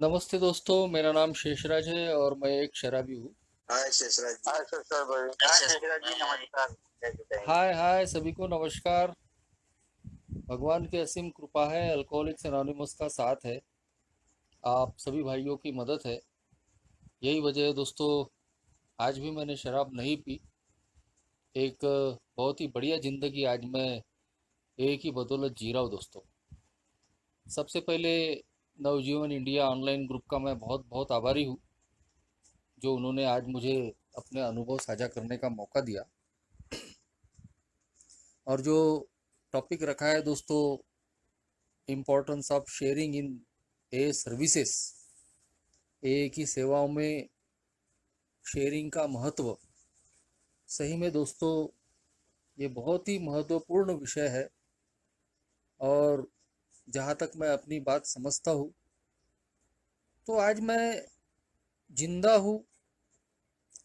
नमस्ते दोस्तों, मेरा नाम शेषराज है और मैं एक शराबी हूँ। हाय शेषराज जी। हाय शेषराज भाई। हाय शेषराज जी, नमस्कार। कैसे हैं? हाय हाय सभी को नमस्कार। भगवान की असीम कृपा है, अल्कोहलिक्स एनोनिमस का साथ है, आप सभी भाइयों की मदद है। यही वजह है दोस्तों, आज भी मैंने शराब नहीं पी। एक बहुत ही बढ़िया ज़िंदगी आज मैं एक ही बदौलत जी रहा हूँ दोस्तों। सबसे पहले नवजीवन इंडिया ऑनलाइन ग्रुप का मैं बहुत बहुत आभारी हूँ, जो उन्होंने आज मुझे अपने अनुभव साझा करने का मौका दिया। और जो टॉपिक रखा है दोस्तों, importance of sharing in A services, एक ही सेवाओं में शेयरिंग का महत्व। सही में दोस्तों, ये बहुत ही महत्वपूर्ण विषय है। और जहाँ तक मैं अपनी बात समझता हूँ, तो आज मैं जिंदा हूँ,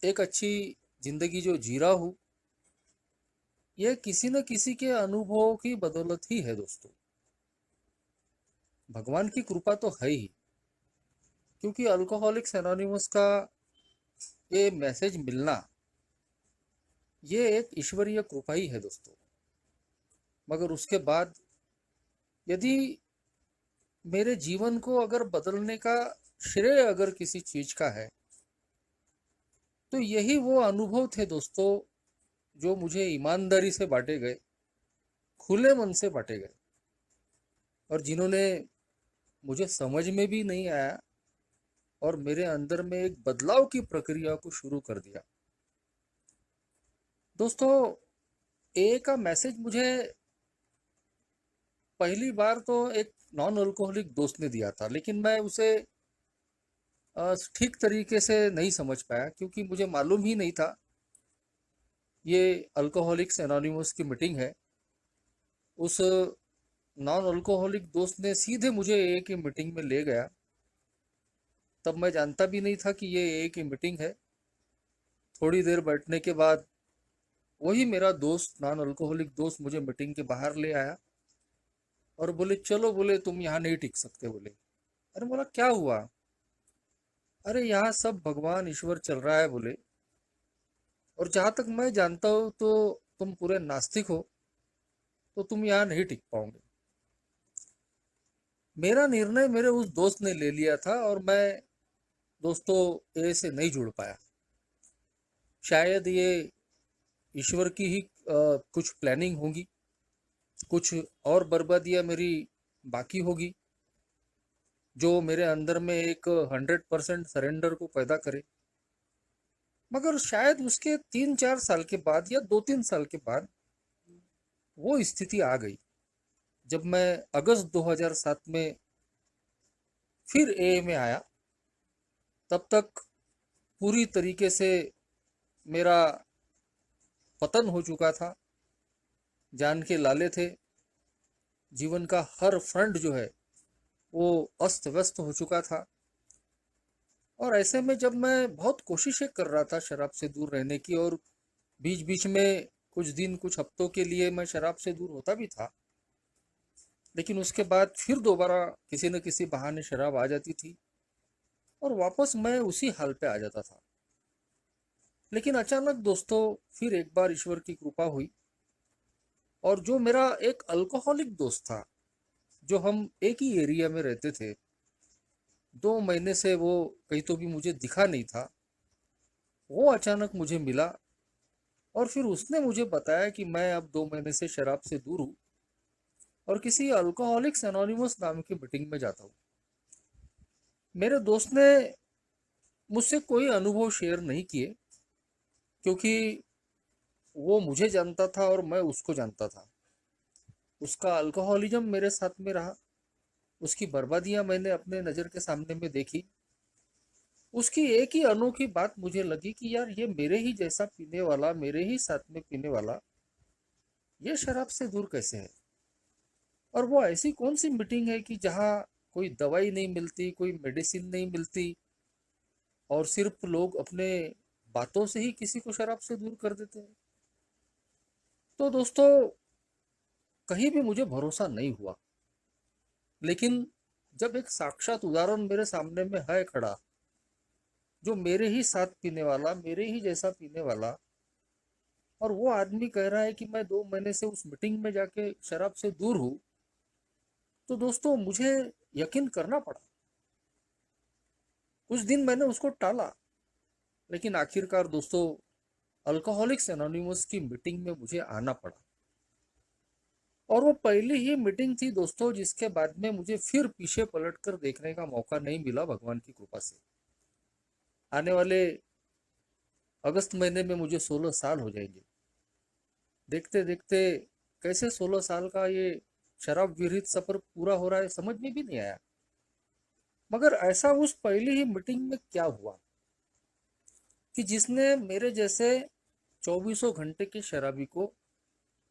एक अच्छी ज़िंदगी जो जी रहा हूँ, ये किसी न किसी के अनुभवों की बदौलत ही है दोस्तों। भगवान की कृपा तो है ही, क्योंकि अल्कोहलिक्स एनोनिमस का ये मैसेज मिलना, ये एक ईश्वरीय कृपा ही है दोस्तों। मगर उसके बाद यदि मेरे जीवन को अगर बदलने का श्रेय अगर किसी चीज का है, तो यही वो अनुभव थे दोस्तों, जो मुझे ईमानदारी से बांटे गए, खुले मन से बांटे गए, और जिन्होंने मुझे समझ में भी नहीं आया और मेरे अंदर में एक बदलाव की प्रक्रिया को शुरू कर दिया। दोस्तों, ए का मैसेज मुझे पहली बार तो एक नॉन अल्कोहलिक दोस्त ने दिया था, लेकिन मैं उसे ठीक तरीके से नहीं समझ पाया, क्योंकि मुझे मालूम ही नहीं था ये अल्कोहलिक्स एनोनिमस की मीटिंग है। उस नॉन अल्कोहलिक दोस्त ने सीधे मुझे ए की मीटिंग में ले गया। तब मैं जानता भी नहीं था कि ये ए की मीटिंग है। थोड़ी देर बैठने के बाद वही मेरा दोस्त, नॉन अल्कोहलिक दोस्त, मुझे मीटिंग के बाहर ले आया और बोले, चलो बोले, तुम यहाँ नहीं टिक सकते बोले। अरे बोला, क्या हुआ? अरे यहाँ सब भगवान ईश्वर चल रहा है बोले, और जहाँ तक मैं जानता हूँ तो तुम पूरे नास्तिक हो, तो तुम यहाँ नहीं टिक पाओगे। मेरा निर्णय मेरे उस दोस्त ने ले लिया था, और मैं दोस्तों ए से नहीं जुड़ पाया। शायद ये ईश्वर की ही कुछ प्लानिंग होगी, कुछ और बर्बादियां मेरी बाकी होगी, जो मेरे अंदर में एक 100% सरेंडर को पैदा करे। मगर शायद उसके 3-4 साल के बाद या 2-3 साल के बाद वो स्थिति आ गई, जब मैं अगस्त 2007 में फिर ए में आया। तब तक पूरी तरीके से मेरा पतन हो चुका था, जान के लाले थे। जीवन का हर फ्रंट जो है वो अस्त व्यस्त हो चुका था। और ऐसे में जब मैं बहुत कोशिशें कर रहा था शराब से दूर रहने की, और बीच बीच में कुछ दिन, कुछ हफ्तों के लिए मैं शराब से दूर होता भी था, लेकिन उसके बाद फिर दोबारा किसी न किसी बहाने शराब आ जाती थी और वापस मैं उसी हाल पे आ जाता था। लेकिन अचानक दोस्तों, फिर एक बार ईश्वर की कृपा हुई, और जो मेरा एक अल्कोहलिक दोस्त था, जो हम एक ही एरिया में रहते थे, 2 महीने से वो कहीं तो भी मुझे दिखा नहीं था, वो अचानक मुझे मिला। और फिर उसने मुझे बताया कि मैं अब 2 महीने से शराब से दूर हूँ और किसी अल्कोहलिक्स एनोनिमस नाम की मीटिंग में जाता हूँ। मेरे दोस्त ने मुझसे कोई अनुभव शेयर नहीं किए, क्योंकि वो मुझे जानता था और मैं उसको जानता था। उसका अल्कोहलिज्म मेरे साथ में रहा, उसकी बर्बादियां मैंने अपने नज़र के सामने में देखी। उसकी एक ही अनोखी बात मुझे लगी कि यार, ये मेरे ही जैसा पीने वाला, मेरे ही साथ में पीने वाला, ये शराब से दूर कैसे है? और वो ऐसी कौन सी मीटिंग है कि जहाँ कोई दवाई नहीं मिलती, कोई मेडिसिन नहीं मिलती, और सिर्फ लोग अपने बातों से ही किसी को शराब से दूर कर देते हैं? तो दोस्तों, कहीं भी मुझे भरोसा नहीं हुआ। लेकिन जब एक साक्षात उदाहरण मेरे सामने में है खड़ा, जो मेरे ही साथ पीने वाला, मेरे ही जैसा पीने वाला, और वो आदमी कह रहा है कि मैं 2 महीने से उस मीटिंग में जाके शराब से दूर हूं, तो दोस्तों मुझे यकीन करना पड़ा। कुछ दिन मैंने उसको टाला, लेकिन आखिरकार दोस्तों अल्कोहलिक्स एनोनिमस की मीटिंग में मुझे आना पड़ा। और वो पहली ही मीटिंग थी दोस्तों जिसके बाद में मुझे फिर पीछे पलट कर देखने का मौका नहीं मिला, भगवान की कृपा से। आने वाले अगस्त महीने में मुझे 16 साल हो जाएंगे। देखते देखते कैसे 16 साल का ये शराब विरहित सफर पूरा हो रहा है, समझ में भी नहीं आया। मगर ऐसा उस पहली ही मीटिंग में क्या हुआ कि जिसने मेरे जैसे 24 घंटे के शराबी को,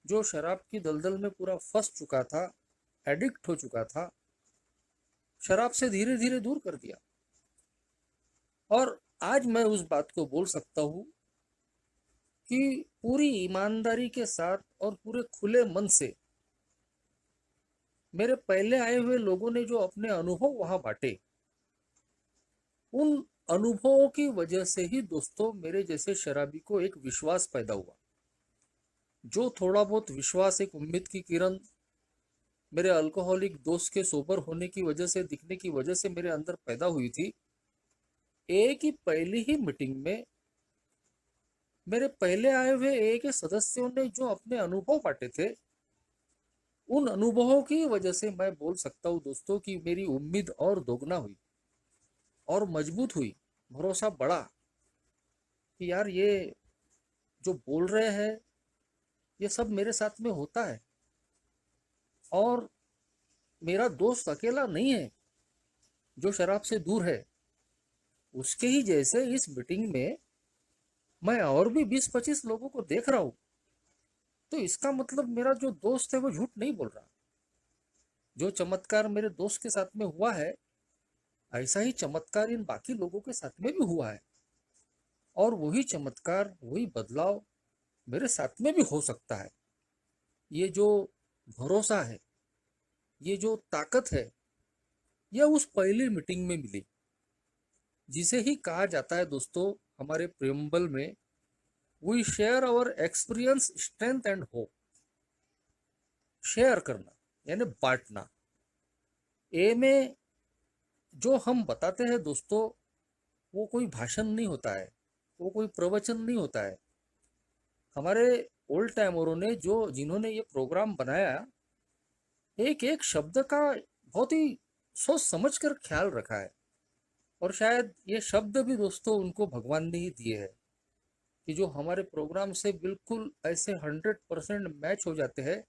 जो शराब की दलदल में पूरा फंस चुका था, एडिक्ट हो चुका था, शराब से धीरे धीरे दूर कर दिया। और आज मैं उस बात को बोल सकता हूँ कि पूरी ईमानदारी के साथ और पूरे खुले मन से मेरे पहले आए हुए लोगों ने जो अपने अनुभव वहां बांटे, उन अनुभवों की वजह से ही दोस्तों मेरे जैसे शराबी को एक विश्वास पैदा हुआ। जो थोड़ा बहुत विश्वास, एक उम्मीद की किरण मेरे अल्कोहलिक दोस्त के सोबर होने की वजह से, दिखने की वजह से मेरे अंदर पैदा हुई थी, एक ही पहली ही मीटिंग में मेरे पहले आए हुए एक सदस्यों ने जो अपने अनुभव बांटे थे, उन अनुभवों की वजह से मैं बोल सकता हूँ दोस्तों कि मेरी उम्मीद और दोगुना हुई और मजबूत हुई, भरोसा बढ़ा कि यार ये जो बोल रहे हैं ये सब मेरे साथ में होता है, और मेरा दोस्त अकेला नहीं है जो शराब से दूर है। उसके ही जैसे इस मीटिंग में मैं और भी 20-25 लोगों को देख रहा हूं, तो इसका मतलब मेरा जो दोस्त है वो झूठ नहीं बोल रहा। जो चमत्कार मेरे दोस्त के साथ में हुआ है, ऐसा ही चमत्कार इन बाकी लोगों के साथ में भी हुआ है, और वही चमत्कार, वही बदलाव मेरे साथ में भी हो सकता है। ये जो भरोसा है, ये जो ताकत है, ये उस पहली मीटिंग में मिली, जिसे ही कहा जाता है दोस्तों हमारे प्रेम्बल में, we share our experience, strength and hope. Share करना यानी बांटना। ए में जो हम बताते हैं दोस्तों, वो कोई भाषण नहीं होता है, वो कोई प्रवचन नहीं होता है। हमारे ओल्ड टाइमरों ने, जो जिन्होंने ये प्रोग्राम बनाया, एक एक शब्द का बहुत ही सोच समझ कर ख्याल रखा है। और शायद ये शब्द भी दोस्तों उनको भगवान ने ही दिए हैं, कि जो हमारे प्रोग्राम से बिल्कुल ऐसे 100% मैच हो जाते हैं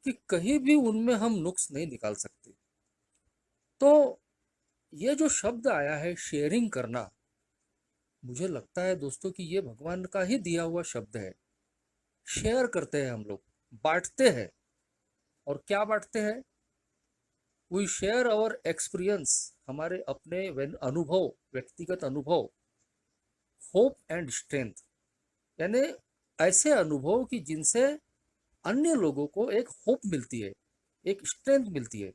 कि कहीं भी उनमें हम नुक्स नहीं निकाल सकते। तो ये जो शब्द आया है शेयरिंग करना, मुझे लगता है दोस्तों कि ये भगवान का ही दिया हुआ शब्द है। शेयर करते हैं हम लोग, बांटते हैं। और क्या बांटते हैं? वी शेयर आवर एक्सपीरियंस, हमारे अपने अनुभव, व्यक्तिगत अनुभव, होप एंड स्ट्रेंथ, यानी ऐसे अनुभव कि जिनसे अन्य लोगों को एक होप मिलती है, एक स्ट्रेंथ मिलती है,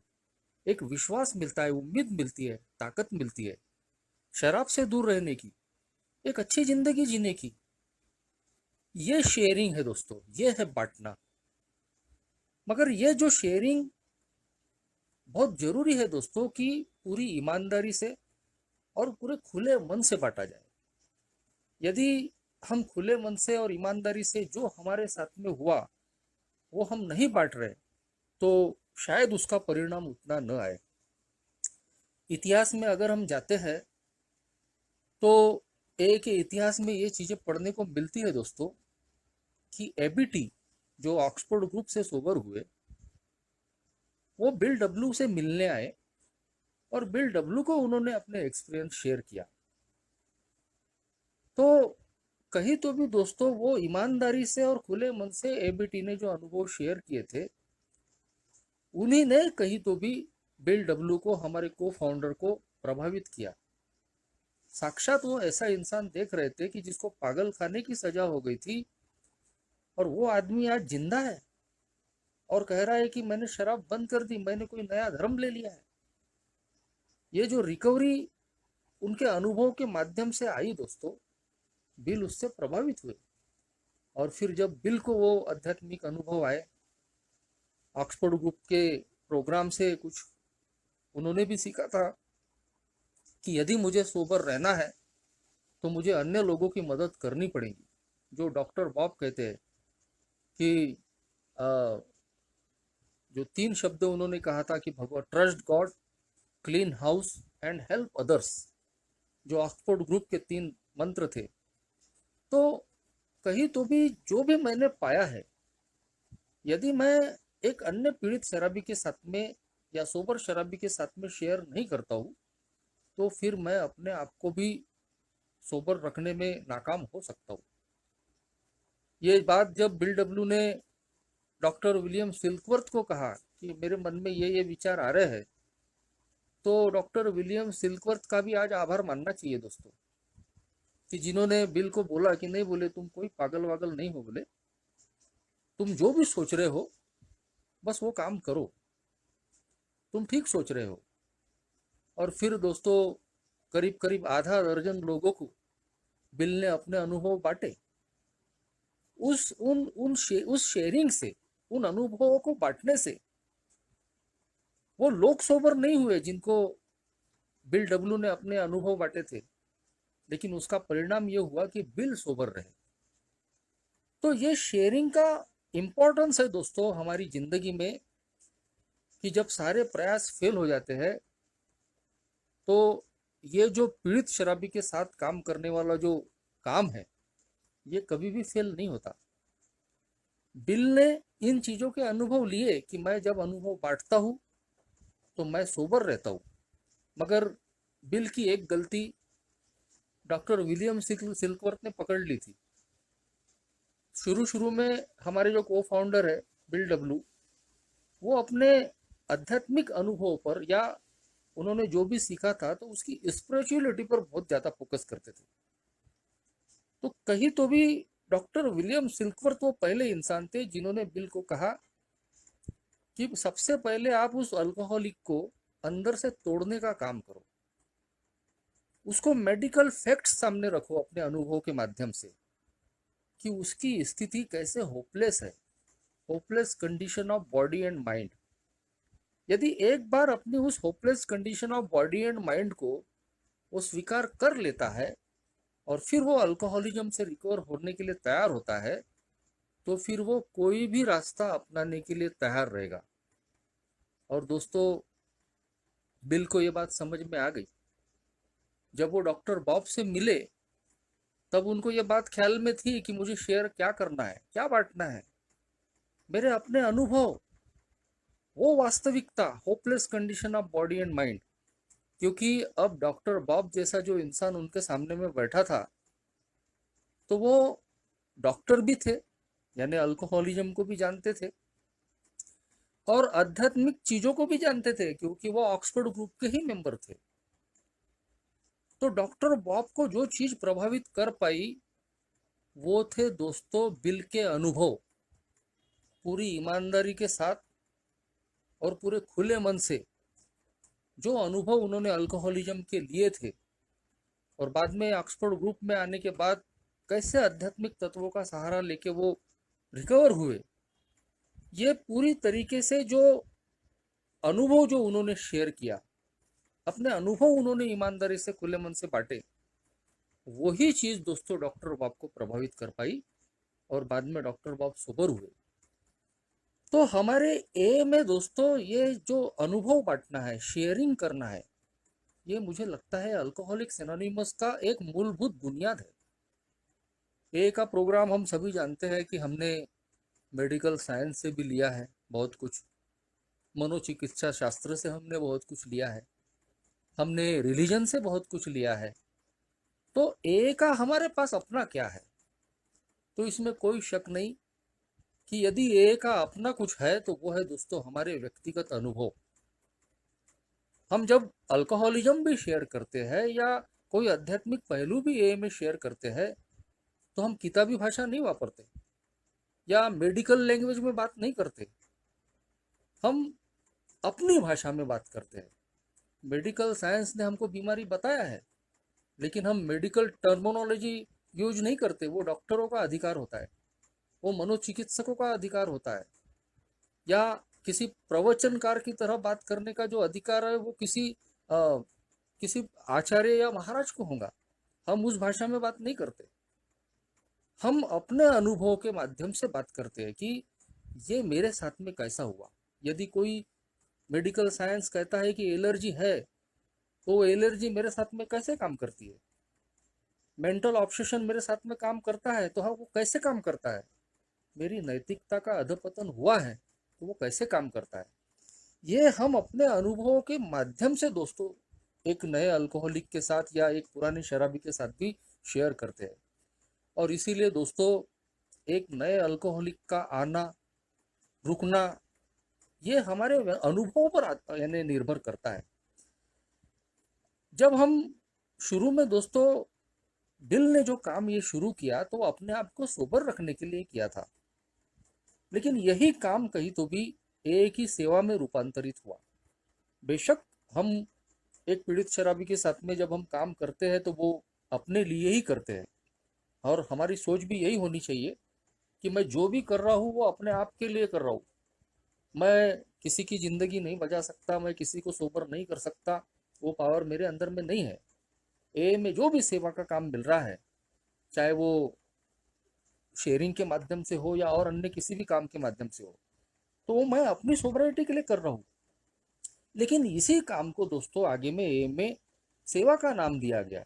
एक विश्वास मिलता है, उम्मीद मिलती है, ताकत मिलती है शराब से दूर रहने की, एक अच्छी जिंदगी जीने की। ये शेयरिंग है दोस्तों, ये है बांटना। मगर ये जो शेयरिंग बहुत जरूरी है दोस्तों कि पूरी ईमानदारी से और पूरे खुले मन से बांटा जाए। यदि हम खुले मन से और ईमानदारी से जो हमारे साथ में हुआ वो हम नहीं बांट रहे, तो शायद उसका परिणाम उतना न आए। इतिहास में अगर हम जाते हैं तो एक इतिहास में ये चीजें पढ़ने को मिलती है दोस्तों कि एबीटी, जो ऑक्सफोर्ड ग्रुप से सोबर हुए, वो बिल डब्ल्यू से मिलने आए और बिल डब्ल्यू को उन्होंने अपने एक्सपीरियंस शेयर किया। तो कहीं तो भी दोस्तों वो ईमानदारी से और खुले मन से एबीटी ने जो अनुभव शेयर किए थे, उन्हीं ने कहीं तो भी बिल डब्ल्यू को, हमारे को फाउंडर को प्रभावित किया। साक्षात वो ऐसा इंसान देख रहे थे कि जिसको पागल खाने की सजा हो गई थी, और वो आदमी आज जिंदा है और कह रहा है कि मैंने शराब बंद कर दी, मैंने कोई नया धर्म ले लिया है। ये जो रिकवरी उनके अनुभव के माध्यम से आई दोस्तों, बिल उससे प्रभावित हुए। और फिर जब बिल को वो आध्यात्मिक अनुभव आए, ऑक्सफोर्ड ग्रुप के प्रोग्राम से कुछ उन्होंने भी सीखा था कि यदि मुझे सोबर रहना है तो मुझे अन्य लोगों की मदद करनी पड़ेगी। जो डॉक्टर बॉब कहते हैं कि अ, जो 3 शब्द उन्होंने कहा था कि भगवान, trust God, clean house and help others, जो ऑक्सफोर्ड ग्रुप के 3 मंत्र थे। तो कहीं तो भी जो भी मैंने पाया है, यदि मैं एक अन्य पीड़ित शराबी के साथ में या सोबर शराबी के साथ में शेयर नहीं करता हूँ, तो फिर मैं अपने आप को भी सोबर रखने में नाकाम हो सकता हूँ। ये बात जब बिल डब्ल्यू ने डॉक्टर विलियम सिल्कवर्थ को कहा कि मेरे मन में ये विचार आ रहे हैं, तो डॉक्टर विलियम सिल्कवर्थ का भी आज आभार मानना चाहिए दोस्तों, कि जिन्होंने बिल को बोला कि नहीं, बोले तुम कोई पागल वागल नहीं हो, बोले तुम जो भी सोच रहे हो बस वो काम करो, तुम ठीक सोच रहे हो। और फिर दोस्तों करीब करीब आधा दर्जन लोगों को बिल ने अपने अनुभव बांटे। उस शेयरिंग से, उन अनुभवों को बांटने से वो लोग सोबर नहीं हुए जिनको बिल डब्ल्यू ने अपने अनुभव बांटे थे, लेकिन उसका परिणाम ये हुआ कि बिल सोबर रहे। तो ये शेयरिंग का इंपॉर्टेंस है दोस्तों हमारी जिंदगी में, कि जब सारे प्रयास फेल हो जाते हैं तो ये जो पीड़ित शराबी के साथ काम करने वाला जो काम है, ये कभी भी फेल नहीं होता। बिल ने इन चीजों के अनुभव लिए कि मैं जब अनुभव बांटता हूं तो मैं सोबर रहता हूं। मगर बिल की एक गलती डॉक्टर विलियम सिल्कवर्थ ने पकड़ ली थी। शुरू शुरू में हमारे जो को फाउंडर है बिल डब्ल्यू, वो अपने आध्यात्मिक अनुभव पर या उन्होंने जो भी सीखा था तो उसकी स्पिरिचुअलिटी पर बहुत ज्यादा फोकस करते थे। तो कहीं तो भी डॉक्टर विलियम सिल्कवर्थ वो पहले इंसान थे जिन्होंने बिल को कहा कि सबसे पहले आप उस अल्कोहलिक को अंदर से तोड़ने का काम करो, उसको मेडिकल फैक्ट्स सामने रखो अपने अनुभव के माध्यम से कि उसकी स्थिति कैसे होपलेस है, hopeless condition of body and mind. यदि एक बार अपनी उस hopeless condition of body and mind को वो स्वीकार कर लेता है और फिर वो अल्कोहलिज्म से रिकवर होने के लिए तैयार होता है, तो फिर वो कोई भी रास्ता अपनाने के लिए तैयार रहेगा। और दोस्तों बिल को ये बात समझ में आ गई। जब वो डॉक्टर बॉब से मिले तब उनको ये बात ख्याल में थी कि मुझे शेयर क्या करना है, क्या बांटना है, मेरे अपने अनुभव, वो वास्तविकता, hopeless condition of body and mind. क्योंकि अब डॉक्टर बॉब जैसा जो इंसान उनके सामने में बैठा था, तो वो डॉक्टर भी थे, यानी अल्कोहलिज्म को भी जानते थे और आध्यात्मिक चीजों को भी जानते थे, क्योंकि वो ऑक्सफोर्ड ग्रुप के ही मेंबर थे। तो डॉक्टर बॉब को जो चीज प्रभावित कर पाई वो थे दोस्तों बिल के अनुभव। पूरी ईमानदारी के साथ और पूरे खुले मन से जो अनुभव उन्होंने अल्कोहलिज्म के लिए थे और बाद में ऑक्सफोर्ड ग्रुप में आने के बाद कैसे आध्यात्मिक तत्वों का सहारा लेके वो रिकवर हुए, ये पूरी तरीके से जो अनुभव जो उन्होंने शेयर किया, अपने अनुभव उन्होंने ईमानदारी से खुले मन से बांटे, वही चीज दोस्तों डॉक्टर बॉब को प्रभावित कर पाई और बाद में डॉक्टर बॉब सोबर हुए। तो हमारे एम है दोस्तों, ये जो अनुभव बांटना है, शेयरिंग करना है, ये मुझे लगता है अल्कोहलिक्स एनोनिमस का एक मूलभूत बुनियाद है। ए का प्रोग्राम हम सभी जानते हैं कि हमने मेडिकल साइंस से भी लिया है बहुत कुछ, मनोचिकित्सा शास्त्र से हमने बहुत कुछ लिया है, हमने रिलीजन से बहुत कुछ लिया है। तो ए का हमारे पास अपना क्या है? तो इसमें कोई शक नहीं कि यदि ए का अपना कुछ है तो वो है दोस्तों हमारे व्यक्तिगत अनुभव। हम जब अल्कोहलिज्म भी शेयर करते हैं या कोई आध्यात्मिक पहलू भी ए में शेयर करते हैं, तो हम किताबी भाषा नहीं वापरते या मेडिकल लैंग्वेज में बात नहीं करते, हम अपनी भाषा में बात करते हैं। मेडिकल साइंस ने हमको बीमारी बताया है, लेकिन हम मेडिकल टर्मिनोलॉजी यूज नहीं करते। वो डॉक्टरों का अधिकार होता है, वो मनोचिकित्सकों का अधिकार होता है, या किसी प्रवचनकार की तरह बात करने का जो अधिकार है वो किसी आचार्य या महाराज को होगा। हम उस भाषा में बात नहीं करते। हम अपने अनुभव के माध्यम से बात करते हैं कि ये मेरे साथ में कैसा हुआ। यदि कोई मेडिकल साइंस कहता है कि एलर्जी है, तो वो एलर्जी मेरे साथ में कैसे काम करती है। मेंटल ऑब्सेशन मेरे साथ में काम करता है, तो हाँ वो कैसे काम करता है। मेरी नैतिकता का अधपतन हुआ है, तो वो कैसे काम करता है। ये हम अपने अनुभवों के माध्यम से दोस्तों एक नए अल्कोहलिक के साथ या एक पुराने शराबी के साथ भी शेयर करते हैं। और इसीलिए दोस्तों एक नए अल्कोहलिक का आना रुकना ये हमारे अनुभवों पर यानी निर्भर करता है। जब हम शुरू में दोस्तों दिल ने जो काम ये शुरू किया तो अपने आप को सोबर रखने के लिए किया था, लेकिन यही काम कहीं तो भी एक ही सेवा में रूपांतरित हुआ। बेशक हम एक पीड़ित शराबी के साथ में जब हम काम करते हैं तो वो अपने लिए ही करते हैं, और हमारी सोच भी यही होनी चाहिए कि मैं जो भी कर रहा हूँ वो अपने आप के लिए कर रहा हूँ। मैं किसी की ज़िंदगी नहीं बचा सकता, मैं किसी को सोबर नहीं कर सकता, वो पावर मेरे अंदर में नहीं है। ए में जो भी सेवा का काम मिल रहा है, चाहे वो शेयरिंग के माध्यम से हो या और अन्य किसी भी काम के माध्यम से हो, तो वो मैं अपनी सोबरिटी के लिए कर रहा हूँ। लेकिन इसी काम को दोस्तों आगे में ए में सेवा का नाम दिया गया।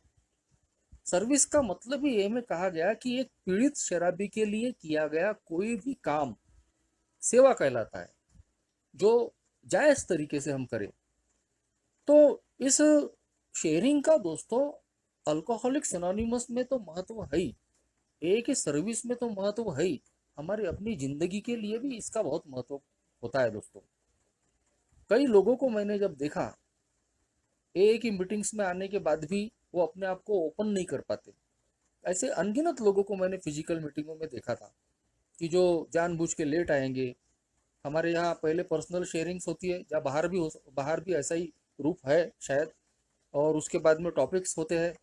सर्विस का मतलब ही ए में कहा गया कि एक पीड़ित शराबी के लिए किया गया कोई भी काम सेवा कहलाता है, जो जायज तरीके से हम करें। तो इस शेयरिंग का दोस्तों अल्कोहलिक्स एनोनिमस में तो महत्व है ही, एक ही सर्विस में तो महत्व है ही, हमारी अपनी जिंदगी के लिए भी इसका बहुत महत्व होता है दोस्तों। कई लोगों को मैंने जब देखा एक ही मीटिंग्स में आने के बाद भी वो अपने आप को ओपन नहीं कर पाते, ऐसे अनगिनत लोगों को मैंने फिजिकल मीटिंगों में देखा था कि जो जानबूझ के लेट आएंगे। हमारे यहाँ पहले पर्सनल शेयरिंग्स होती है, या बाहर भी ऐसा ही रूप है शायद, और उसके बाद में टॉपिक्स होते हैं।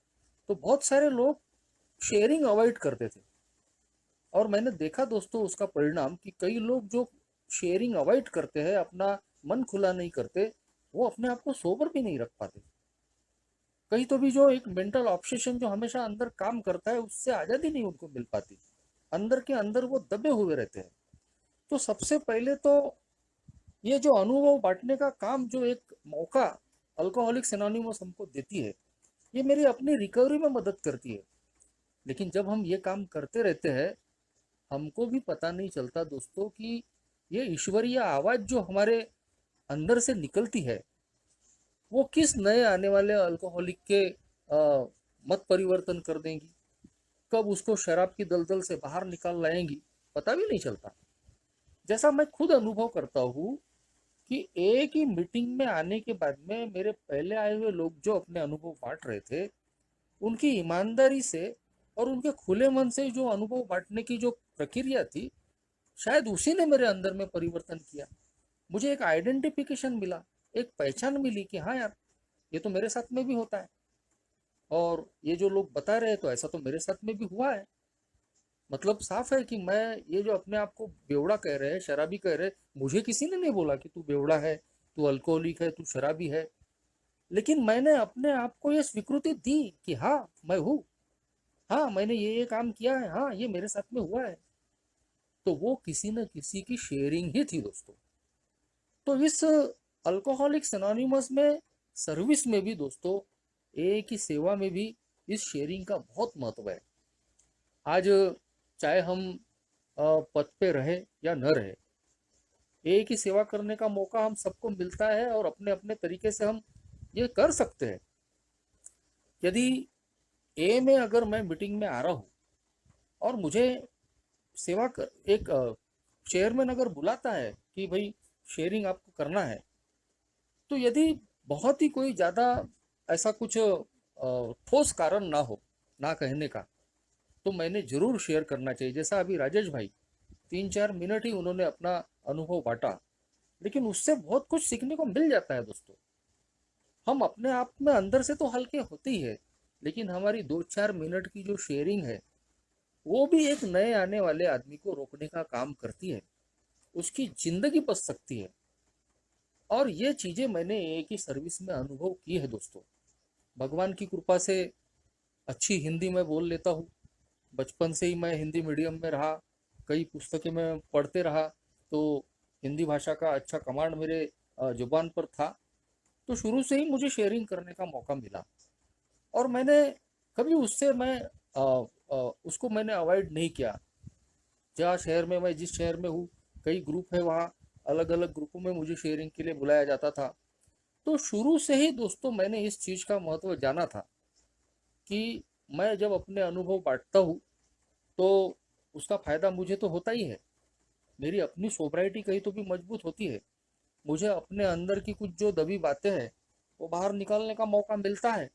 तो बहुत सारे लोग शेयरिंग अवॉइड करते थे, और मैंने देखा दोस्तों उसका परिणाम कि कई लोग जो शेयरिंग अवॉइड करते हैं, अपना मन खुला नहीं करते, वो अपने आप को सोबर भी नहीं रख पाते। कहीं तो भी जो एक मेंटल ऑब्सेशन जो हमेशा अंदर काम करता है, उससे आज़ादी नहीं उनको मिल पाती, अंदर के अंदर वो दबे हुए रहते हैं। तो सबसे पहले तो ये जो अनुभव बांटने का काम, जो एक मौका अल्कोहलिक्स एनोनिमस हमको देती है, ये मेरी अपनी रिकवरी में मदद करती है। लेकिन जब हम ये काम करते रहते हैं, हमको भी पता नहीं चलता दोस्तों कि ये ईश्वरीय आवाज़ जो हमारे अंदर से निकलती है, वो किस नए आने वाले अल्कोहलिक के मत परिवर्तन कर देंगी, कब उसको शराब की दलदल से बाहर निकाल लाएंगी, पता भी नहीं चलता। जैसा मैं खुद अनुभव करता हूँ कि एक ही मीटिंग में आने के बाद में मेरे पहले आए हुए लोग जो अपने अनुभव बांट रहे थे, उनकी ईमानदारी से और उनके खुले मन से जो अनुभव बांटने की जो प्रक्रिया थी, शायद उसी ने मेरे अंदर में परिवर्तन किया। मुझे एक आइडेंटिफिकेशन मिला, एक पहचान मिली कि हाँ यार, ये तो मेरे साथ में भी होता है, और ये जो लोग बता रहे हैं तो ऐसा तो मेरे साथ में भी हुआ है। मतलब साफ है कि मैं ये जो अपने आप को बेवड़ा कह रहे हैं, शराबी कह रहे हैं, मुझे किसी ने नहीं बोला कि तू बेवड़ा है, तू अल्कोहलिक है, तू शराबी है। लेकिन मैंने अपने आप को ये स्वीकृति दी कि हाँ मैं हूँ, हाँ मैंने ये काम किया है, हाँ ये मेरे साथ में हुआ है। तो वो किसी न किसी की शेयरिंग ही थी दोस्तों। तो इस अल्कोहलिक्स एनोनिमस में सर्विस में भी दोस्तों, एक ही सेवा में भी इस शेयरिंग का बहुत महत्व है। आज चाहे हम पद पे रहे या न रहे, एक ही सेवा करने का मौका हम सबको मिलता है, और अपने अपने तरीके से हम ये कर सकते हैं। यदि ए में अगर मैं मीटिंग में आ रहा हूँ और मुझे सेवा कर एक चेयरमैन अगर बुलाता है कि भाई शेयरिंग आपको करना है, तो यदि बहुत ही कोई ज़्यादा ऐसा कुछ ठोस कारण ना हो ना कहने का, तो मैंने ज़रूर शेयर करना चाहिए। जैसा अभी राजेश भाई 3-4 मिनट ही उन्होंने अपना अनुभव बांटा, लेकिन उससे बहुत कुछ सीखने को मिल जाता है दोस्तों। हम अपने आप में अंदर से तो हल्के होते ही है, लेकिन हमारी 2-4 मिनट की जो शेयरिंग है वो भी एक नए आने वाले आदमी को रोकने का काम करती है, उसकी जिंदगी बच सकती है। और ये चीजें मैंने एक ही सर्विस में अनुभव की है दोस्तों। भगवान की कृपा से अच्छी हिंदी में बोल लेता हूँ। बचपन से ही मैं हिंदी मीडियम में रहा, कई पुस्तकें मैं पढ़ते रहा, तो हिंदी भाषा का अच्छा कमांड मेरे जुबान पर था। तो शुरू से ही मुझे शेयरिंग करने का मौका मिला, और मैंने कभी उससे उसको मैंने अवॉइड नहीं किया। जहाँ शहर में मैं जिस शहर में हूँ, कई ग्रुप है वहाँ, अलग अलग ग्रुपों में मुझे शेयरिंग के लिए बुलाया जाता था। तो शुरू से ही दोस्तों मैंने इस चीज़ का महत्व जाना था कि मैं जब अपने अनुभव बांटता हूँ तो उसका फायदा मुझे तो होता ही है। मेरी अपनी सोब्राइटी कहीं तो भी मजबूत होती है, मुझे अपने अंदर की कुछ जो दबी बातें हैं वो बाहर निकालने का मौका मिलता है,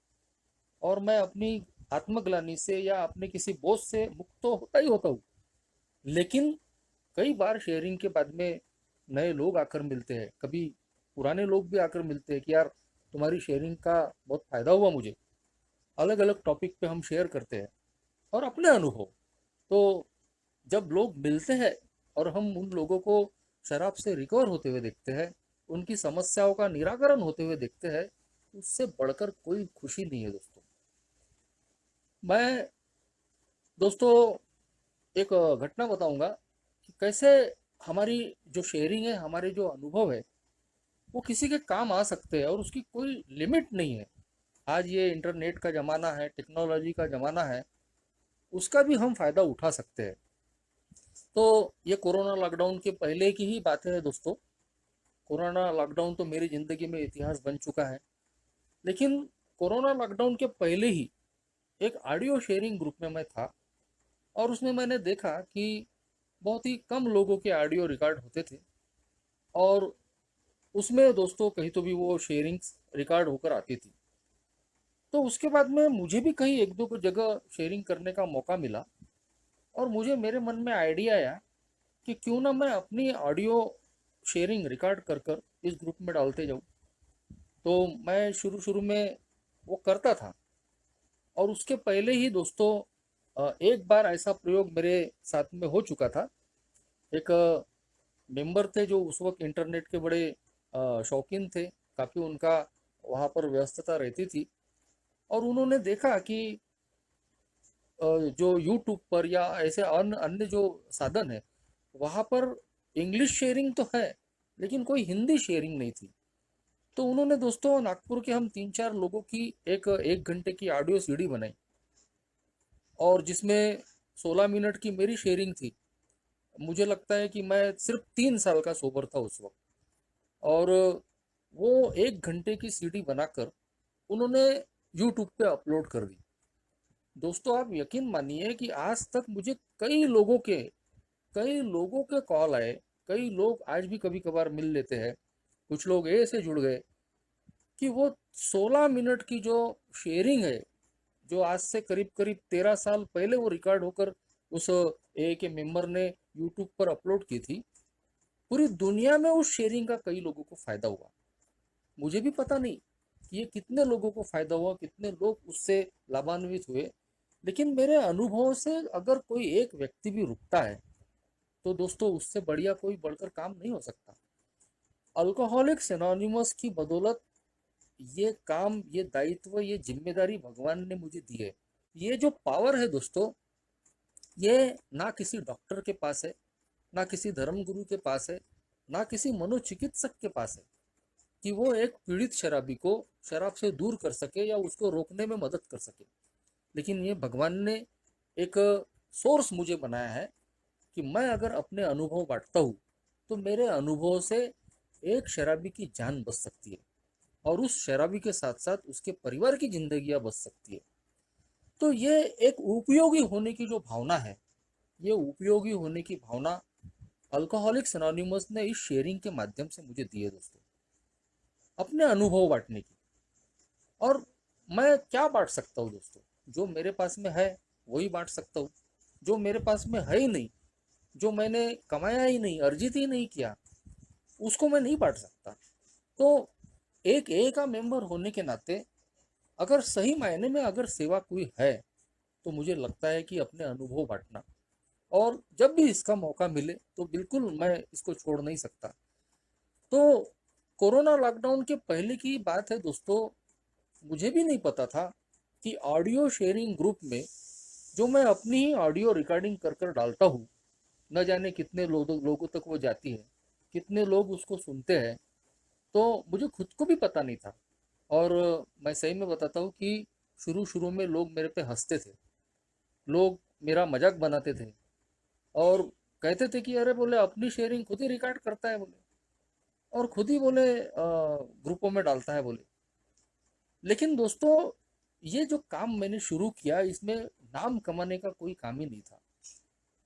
और मैं अपनी आत्मग्लानि से या अपने किसी बोझ से मुक्त तो होता ही होता हूँ। लेकिन कई बार शेयरिंग के बाद में नए लोग आकर मिलते हैं, कभी पुराने लोग भी आकर मिलते हैं कि यार तुम्हारी शेयरिंग का बहुत फायदा हुआ मुझे। अलग अलग टॉपिक पे हम शेयर करते हैं और अपने अनुभव। तो जब लोग मिलते हैं और हम उन लोगों को शराब से रिकवर होते हुए देखते हैं, उनकी समस्याओं का निराकरण होते हुए देखते हैं, उससे बढ़कर कोई खुशी नहीं है दोस्तों। मैं दोस्तों एक घटना बताऊंगा कि कैसे हमारी जो शेयरिंग है, हमारे जो अनुभव है, वो किसी के काम आ सकते हैं और उसकी कोई लिमिट नहीं है। आज ये इंटरनेट का ज़माना है, टेक्नोलॉजी का ज़माना है, उसका भी हम फायदा उठा सकते हैं। तो ये कोरोना लॉकडाउन के पहले की ही बातें है दोस्तों। कोरोना लॉकडाउन तो मेरी ज़िंदगी में इतिहास बन चुका है, लेकिन कोरोना लॉकडाउन के पहले ही एक ऑडियो शेयरिंग ग्रुप में मैं था, और उसमें मैंने देखा कि बहुत ही कम लोगों के ऑडियो रिकॉर्ड होते थे, और उसमें दोस्तों कहीं तो भी वो शेयरिंग्स रिकॉर्ड होकर आती थी। तो उसके बाद में मुझे भी कहीं एक दो जगह शेयरिंग करने का मौका मिला, और मुझे मेरे मन में आइडिया आया कि क्यों ना मैं अपनी ऑडियो शेयरिंग रिकॉर्ड कर कर इस ग्रुप में डालते जाऊँ। तो मैं शुरू शुरू में वो करता था, और उसके पहले ही दोस्तों एक बार ऐसा प्रयोग मेरे साथ में हो चुका था। एक मेंबर थे जो उस वक्त इंटरनेट के बड़े शौकीन थे, काफ़ी उनका वहाँ पर व्यस्तता रहती थी, और उन्होंने देखा कि जो यूट्यूब पर या ऐसे अन्य अन्य जो साधन है वहाँ पर इंग्लिश शेयरिंग तो है, लेकिन कोई हिंदी शेयरिंग नहीं थी। तो उन्होंने दोस्तों नागपुर के हम 3-4 लोगों की एक 1 घंटे की ऑडियो सीडी बनाई, और जिसमें 16 मिनट की मेरी शेयरिंग थी। मुझे लगता है कि मैं सिर्फ 3 साल का सोबर था उस वक्त, और वो 1 घंटे की सीडी बनाकर उन्होंने यूट्यूब पे अपलोड कर दी। दोस्तों आप यकीन मानिए कि आज तक मुझे कई लोगों के कॉल आए। कई लोग आज भी कभी कभार मिल लेते हैं, कुछ लोग ऐसे जुड़ गए कि वो 16 मिनट की जो शेयरिंग है, जो आज से करीब करीब 13 साल पहले वो रिकॉर्ड होकर उस ए के मेंबर ने यूट्यूब पर अपलोड की थी, पूरी दुनिया में उस शेयरिंग का कई लोगों को फायदा हुआ। मुझे भी पता नहीं कि ये कितने लोगों को फायदा हुआ, कितने लोग उससे लाभान्वित हुए, लेकिन मेरे अनुभव से अगर कोई एक व्यक्ति भी रुकता है तो दोस्तों उससे बढ़िया कोई बढ़कर काम नहीं हो सकता। अल्कोहलिक्स एनोनिमस की बदौलत ये काम, ये दायित्व, ये जिम्मेदारी भगवान ने मुझे दी है। ये जो पावर है दोस्तों, ये ना किसी डॉक्टर के पास है, ना किसी धर्मगुरु के पास है, ना किसी मनोचिकित्सक के पास है कि वो एक पीड़ित शराबी को शराब से दूर कर सके या उसको रोकने में मदद कर सके। लेकिन ये भगवान ने एक सोर्स मुझे बनाया है कि मैं अगर अपने अनुभव बांटता हूँ तो मेरे अनुभव से एक शराबी की जान बच सकती है, और उस शराबी के साथ साथ उसके परिवार की जिंदगियां बच सकती है। तो ये एक उपयोगी होने की जो भावना है, ये उपयोगी होने की भावना अल्कोहलिक्स एनोनिमस ने इस शेयरिंग के माध्यम से मुझे दी है दोस्तों, अपने अनुभव बांटने की। और मैं क्या बांट सकता हूँ दोस्तों? जो मेरे पास में है वही बांट सकता हूँ। जो मेरे पास में है ही नहीं, जो मैंने कमाया ही नहीं, अर्जित ही नहीं किया, उसको मैं नहीं बांट सकता। तो एक ए का मेंबर होने के नाते अगर सही मायने में अगर सेवा कोई है तो मुझे लगता है कि अपने अनुभव बांटना, और जब भी इसका मौका मिले तो बिल्कुल मैं इसको छोड़ नहीं सकता। तो कोरोना लॉकडाउन के पहले की बात है दोस्तों, मुझे भी नहीं पता था कि ऑडियो शेयरिंग ग्रुप में जो मैं अपनी ही ऑडियो रिकॉर्डिंग कर कर डालता हूँ, न जाने कितने लोगों तक वो जाती है, कितने लोग उसको सुनते हैं, तो मुझे खुद को भी पता नहीं था। और मैं सही में बताता हूँ कि शुरू शुरू में लोग मेरे पे हंसते थे, लोग मेरा मजाक बनाते थे और कहते थे कि अरे बोले अपनी शेयरिंग खुद ही रिकॉर्ड करता है बोले, और खुद ही बोले ग्रुपों में डालता है बोले। लेकिन दोस्तों, ये जो काम मैंने शुरू किया इसमें नाम कमाने का कोई काम ही नहीं था,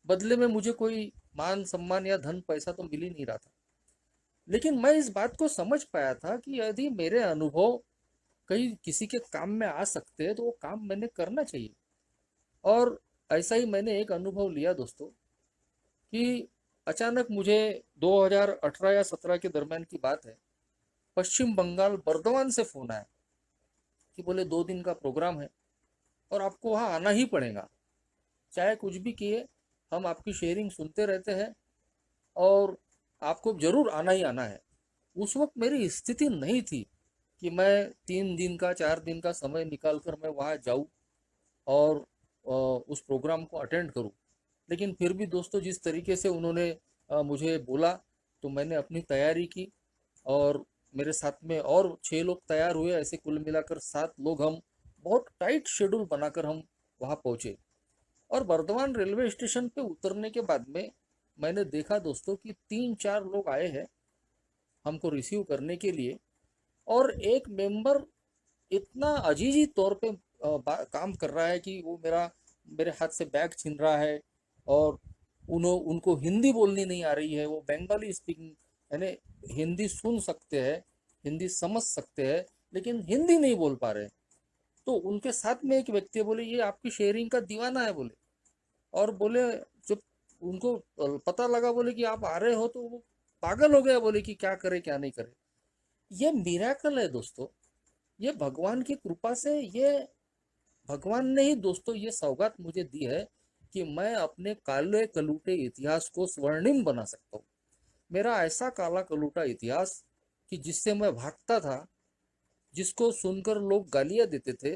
बदले में मुझे कोई मान सम्मान या धन पैसा तो मिल ही नहीं रहा था। लेकिन मैं इस बात को समझ पाया था कि यदि मेरे अनुभव कहीं किसी के काम में आ सकते हैं तो वो काम मैंने करना चाहिए। और ऐसा ही मैंने एक अनुभव लिया दोस्तों कि अचानक मुझे 2018 या 17 के दरमियान की बात है, पश्चिम बंगाल बर्दवान से फ़ोन आया कि बोले 2 दिन का प्रोग्राम है और आपको वहाँ आना ही पड़ेगा, चाहे कुछ भी किए, हम आपकी शेयरिंग सुनते रहते हैं और आपको ज़रूर आना ही आना है। उस वक्त मेरी स्थिति नहीं थी कि मैं 3 दिन का 4 दिन का समय निकाल कर मैं वहाँ जाऊँ और उस प्रोग्राम को अटेंड करूँ। लेकिन फिर भी दोस्तों, जिस तरीके से उन्होंने मुझे बोला, तो मैंने अपनी तैयारी की और मेरे साथ में और 6 लोग तैयार हुए, ऐसे कुल मिलाकर 7 लोग हम बहुत टाइट शेड्यूल बनाकर हम वहाँ पहुँचे। और बर्दवान रेलवे स्टेशन पे उतरने के बाद में मैंने देखा दोस्तों कि 3-4 लोग आए हैं हमको रिसीव करने के लिए, और एक मेंबर इतना अजीजी तौर पे काम कर रहा है कि वो मेरे हाथ से बैग छीन रहा है, और उनको हिंदी बोलनी नहीं आ रही है, वो बंगाली स्पीकिंग, यानी हिंदी सुन सकते हैं, हिंदी समझ सकते हैं, लेकिन हिंदी नहीं बोल पा रहे। तो उनके साथ में एक व्यक्ति बोले ये आपकी शेयरिंग का दीवाना है बोले, और बोले जब उनको पता लगा बोले कि आप आ रहे हो तो वो पागल हो गया, बोले कि क्या करे क्या नहीं करे। ये मिराकल है दोस्तों, ये भगवान की कृपा से, ये भगवान ने ही दोस्तों ये सौगात मुझे दी है कि मैं अपने काले कलूटे इतिहास को स्वर्णिम बना सकता हूँ। मेरा ऐसा काला कलूटा इतिहास कि जिससे मैं भागता था, जिसको सुनकर लोग गालियां देते थे,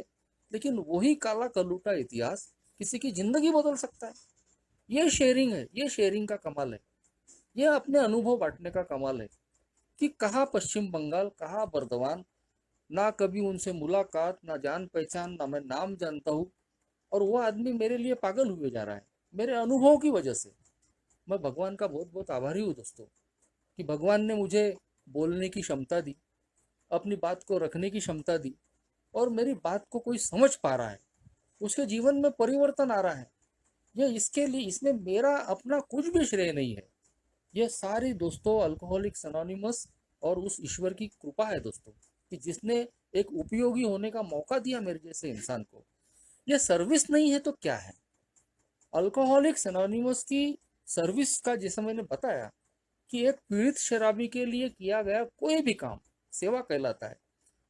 लेकिन वही काला कलूटा इतिहास किसी की जिंदगी बदल सकता है। ये शेयरिंग है, ये शेयरिंग का कमाल है, ये अपने अनुभव बांटने का कमाल है कि कहाँ पश्चिम बंगाल, कहाँ बर्दवान, ना कभी उनसे मुलाकात, ना जान पहचान, ना मैं नाम जानता हूँ, और वो आदमी मेरे लिए पागल हुए जा रहा है मेरे अनुभव की वजह से। मैं भगवान का बहुत बहुत आभारी हूँ दोस्तों कि भगवान ने मुझे बोलने की क्षमता दी, अपनी बात को रखने की क्षमता दी, और मेरी बात को कोई समझ पा रहा है, उसके जीवन में परिवर्तन आ रहा है। ये इसके लिए, इसमें मेरा अपना कुछ भी श्रेय नहीं है, ये सारी दोस्तों अल्कोहलिक्स अनोनिमस और उस ईश्वर की कृपा है दोस्तों, कि जिसने एक उपयोगी होने का मौका दिया मेरे जैसे इंसान को। ये सर्विस नहीं है तो क्या है? अल्कोहलिक्स एनोनिमस की सर्विस का, जैसा मैंने बताया, कि एक पीड़ित शराबी के लिए किया गया कोई भी काम सेवा कहलाता है,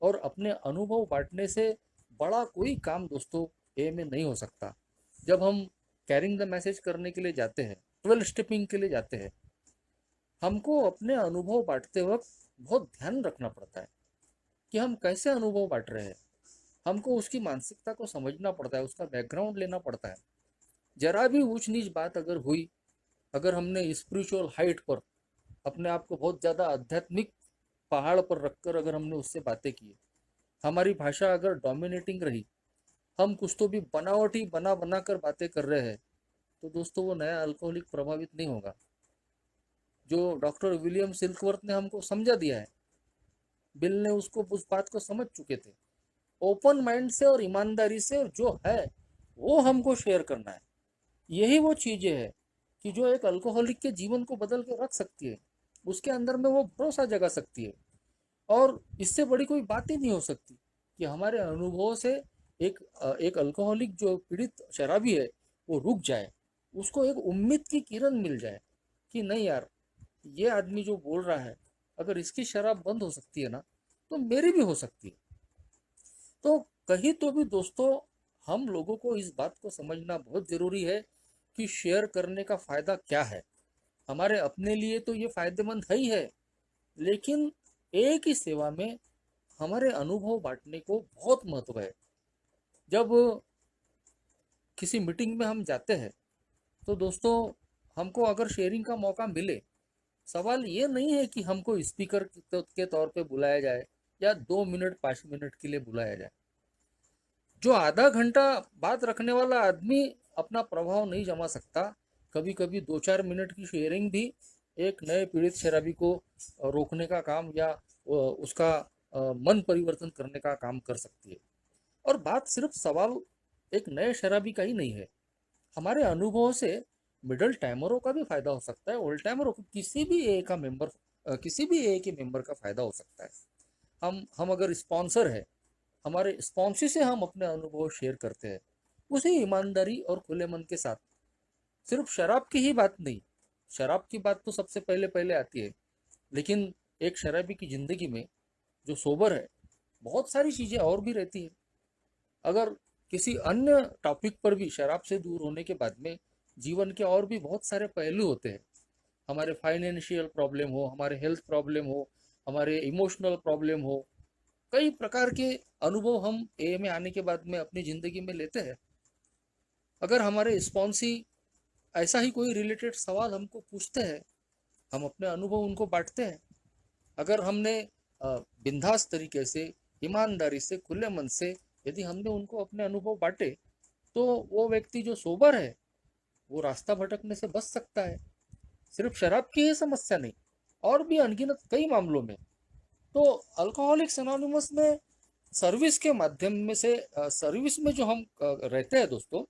और अपने अनुभव बांटने से बड़ा कोई काम दोस्तों ए में नहीं हो सकता। जब हम कैरिंग द मैसेज करने के लिए जाते हैं, 12 स्टेपिंग के लिए जाते हैं, हमको अपने अनुभव बांटते वक्त बहुत ध्यान रखना पड़ता है कि हम कैसे अनुभव बांट रहे हैं। हमको उसकी मानसिकता को समझना पड़ता है, उसका बैकग्राउंड लेना पड़ता है। जरा भी ऊंच नीच बात अगर हुई, अगर हमने स्पिरिचुअल हाइट पर अपने आप को बहुत ज़्यादा आध्यात्मिक पहाड़ पर रखकर अगर हमने उससे बातें की, हमारी भाषा अगर डोमिनेटिंग रही, हम कुछ तो भी बनावटी बना बना कर बातें कर रहे हैं, तो दोस्तों वो नया अल्कोहलिक प्रभावित नहीं होगा। जो डॉक्टर विलियम सिल्कवर्थ ने हमको समझा दिया है, बिल ने उसको उस बात को समझ चुके थे। ओपन माइंड से और ईमानदारी से जो है वो हमको शेयर करना है। यही वो चीजें है कि जो एक अल्कोहलिक के जीवन को बदल के रख सकती है, उसके अंदर में वो भरोसा जगा सकती है। और इससे बड़ी कोई बात ही नहीं हो सकती कि हमारे अनुभवों से एक अल्कोहलिक जो पीड़ित शराबी है वो रुक जाए, उसको एक उम्मीद की किरण मिल जाए कि नहीं यार, ये आदमी जो बोल रहा है, अगर इसकी शराब बंद हो सकती है ना, तो मेरी भी हो सकती है। तो कहीं तो भी दोस्तों हम लोगों को इस बात को समझना बहुत ज़रूरी है कि शेयर करने का फ़ायदा क्या है। हमारे अपने लिए तो ये फ़ायदेमंद है ही है, लेकिन एक ही सेवा में हमारे अनुभव बांटने को बहुत महत्व है। जब किसी मीटिंग में हम जाते हैं तो दोस्तों हमको अगर शेयरिंग का मौका मिले, सवाल ये नहीं है कि हमको स्पीकर के तौर पे बुलाया जाए या 2 मिनट 5 मिनट के लिए बुलाया जाए। जो आधा घंटा बात रखने वाला आदमी अपना प्रभाव नहीं जमा सकता, कभी कभी 2-4 मिनट की शेयरिंग भी एक नए पीड़ित शराबी को रोकने का काम या उसका मन परिवर्तन करने का काम कर सकती है। और बात सिर्फ सवाल एक नए शराबी का ही नहीं है। हमारे अनुभवों से मिडल टाइमरों का भी फायदा हो सकता है, ओल्ड टाइमरों को, किसी भी ए के मेंबर का फायदा हो सकता है। हम अगर स्पॉन्सर है, हमारे स्पॉन्सी से हम अपने अनुभव शेयर करते हैं, उसी ईमानदारी और खुले मन के साथ। सिर्फ शराब की ही बात नहीं, शराब की बात तो सबसे पहले पहले आती है, लेकिन एक शराबी की जिंदगी में जो सोबर है, बहुत सारी चीजें और भी रहती है। अगर किसी अन्य टॉपिक पर भी शराब से दूर होने के बाद में जीवन के और भी बहुत सारे पहलू होते हैं। हमारे फाइनेंशियल प्रॉब्लम हो, हमारे हेल्थ प्रॉब्लम हो, हमारे इमोशनल प्रॉब्लम हो, कई प्रकार के अनुभव हम ए में आने के बाद में अपनी ज़िंदगी में लेते हैं। अगर हमारे स्पॉन्सी ऐसा ही कोई रिलेटेड सवाल हमको पूछते हैं, हम अपने अनुभव उनको बांटते हैं। अगर हमने बिंदास तरीके से, ईमानदारी से, खुले मन से यदि हमने उनको अपने अनुभव बांटे, तो वो व्यक्ति जो सोबर है वो रास्ता भटकने से बच सकता है। सिर्फ शराब की ही समस्या नहीं, और भी अनगिनत कई मामलों में। तो अल्कोहलिक्स एनोनिमस में सर्विस के माध्यम में से सर्विस में जो हम रहते हैं दोस्तों,